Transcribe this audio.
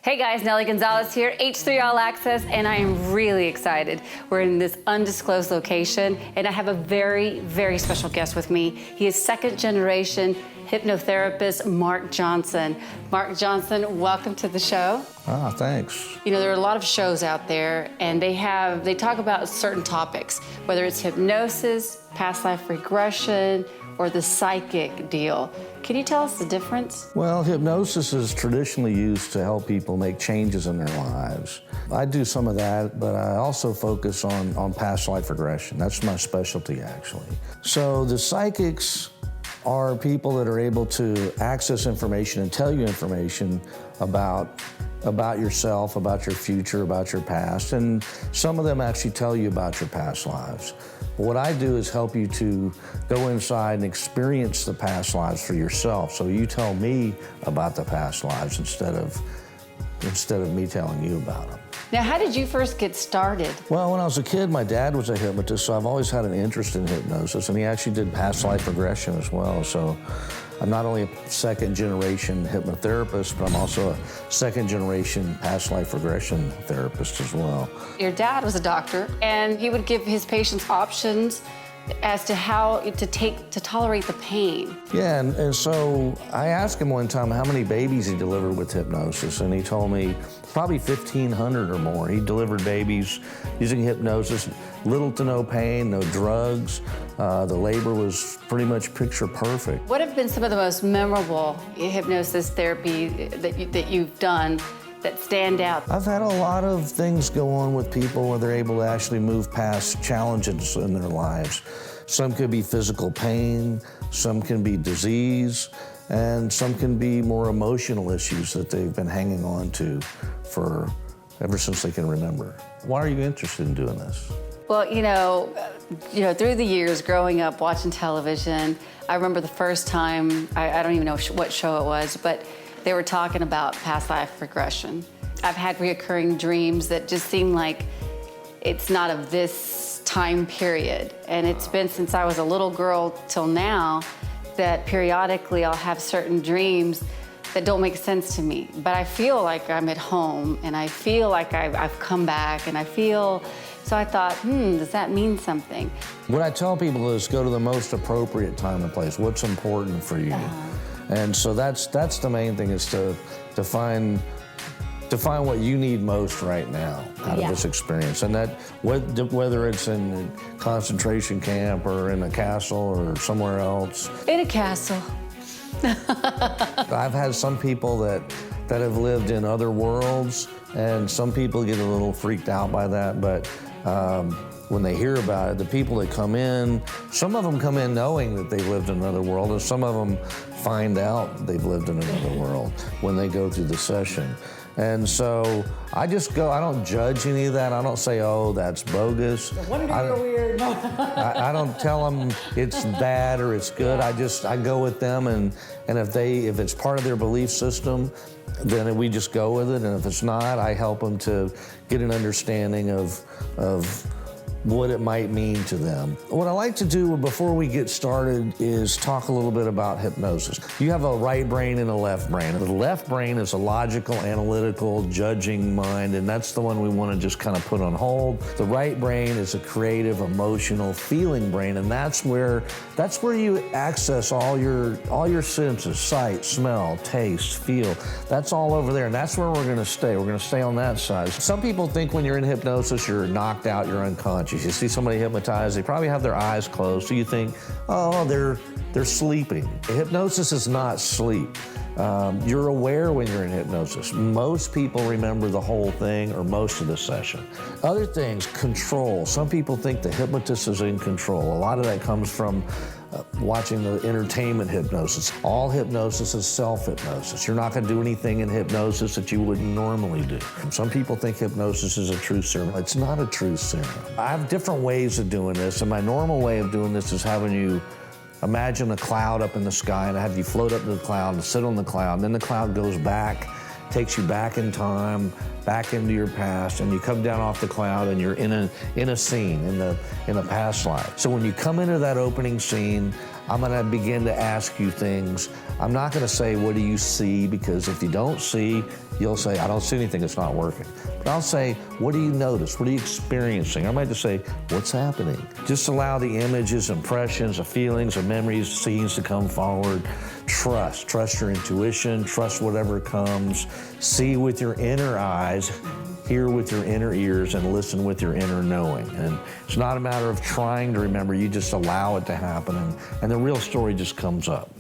Hey guys, Nelly Gonzalez here, H3 All Access, and I am really excited. We're in this undisclosed location, and I have a very, very special guest with me. He is second generation hypnotherapist Mark Johnson. Mark Johnson, welcome to the show. Ah, thanks. You know, there are a lot of shows out there, and they talk about certain topics, whether it's hypnosis, past life regression, or the psychic deal. Can you tell us the difference? Well, hypnosis is traditionally used to help people make changes in their lives. I do some of that, but I also focus on past life regression. That's my specialty, actually. So the psychics are people that are able to access information and tell you information about yourself, about your future, about your past, and some of them actually tell you about your past lives. What I do is help you to go inside and experience the past lives for yourself. So you tell me about the past lives instead of me telling you about them. Now, how did you first get started? Well, when I was a kid, my dad was a hypnotist, so I've always had an interest in hypnosis, and he actually did past life regression as well. So I'm not only a second generation hypnotherapist, but I'm also a second generation past life regression therapist as well. Your dad was a doctor, and he would give his patients options as to how to tolerate the pain. Yeah, and so I asked him one time how many babies he delivered with hypnosis, and he told me probably 1,500 or more. He delivered babies using hypnosis, little to no pain, no drugs. The labor was pretty much picture perfect. What have been some of the most memorable hypnosis therapy that you've done that stand out? I've had a lot of things go on with people where they're able to actually move past challenges in their lives. Some could be physical pain, some can be disease, and some can be more emotional issues that they've been hanging on to for ever since they can remember. Why are you interested in doing this? Well, you know, through the years growing up watching television, I remember the first time, I don't even know what show it was, but they were talking about past life regression. I've had reoccurring dreams that just seem like it's not of this time period. And it's been since I was a little girl till now that periodically I'll have certain dreams that don't make sense to me. But I feel like I'm at home, and I feel like I've come back, and so I thought, does that mean something? What I tell people is go to the most appropriate time and place. What's important for you? And so that's the main thing, is to find what you need most right now out of this experience. And that whether it's in a concentration camp or in a castle or somewhere else. In a castle. I've had some people that have lived in other worlds, and some people get a little freaked out by that, but when they hear about it, the people that come in, some of them come in knowing that they've lived in another world, and some of them find out they've lived in another world when they go through the session. And so I just go, I don't judge any of that. I don't say, oh, that's bogus. Weird. I don't tell them it's bad or it's good. I go with them, and if it's part of their belief system, then we just go with it. And if it's not, I help them to get an understanding of what it might mean to them. What I like to do before we get started is talk a little bit about hypnosis. You have a right brain and a left brain. The left brain is a logical, analytical, judging mind, and that's the one we want to just kind of put on hold. The right brain is a creative, emotional, feeling brain, and that's where you access all your senses: sight, smell, taste, feel. That's all over there, and that's where we're going to stay. We're going to stay on that side. Some people think when you're in hypnosis, you're knocked out, you're unconscious. You see somebody hypnotized, they probably have their eyes closed, so you think, oh, they're sleeping. Hypnosis is not sleep. You're aware when you're in hypnosis. Most people remember the whole thing or most of the session. Other things, control. Some people think the hypnotist is in control. A lot of that comes from watching the entertainment hypnosis. All hypnosis is self-hypnosis. You're not going to do anything in hypnosis that you wouldn't normally do. Some people think hypnosis is a truth serum. It's not a truth serum. I have different ways of doing this, and my normal way of doing this is having you imagine a cloud up in the sky, and I have you float up to the cloud and sit on the cloud, and then the cloud goes back, takes you back in time, back into your past, and you come down off the cloud and you're in a scene in a past life. So when you come into that opening scene, I'm gonna begin to ask you things. I'm not gonna say, what do you see? Because if you don't see, you'll say, I don't see anything, it's not working. But I'll say, what do you notice? What are you experiencing? I might just say, what's happening? Just allow the images, impressions, the feelings, the memories, scenes to come forward. Trust your intuition, trust whatever comes. See with your inner eyes, hear with your inner ears, and listen with your inner knowing. And it's not a matter of trying to remember, you just allow it to happen, and the real story just comes up.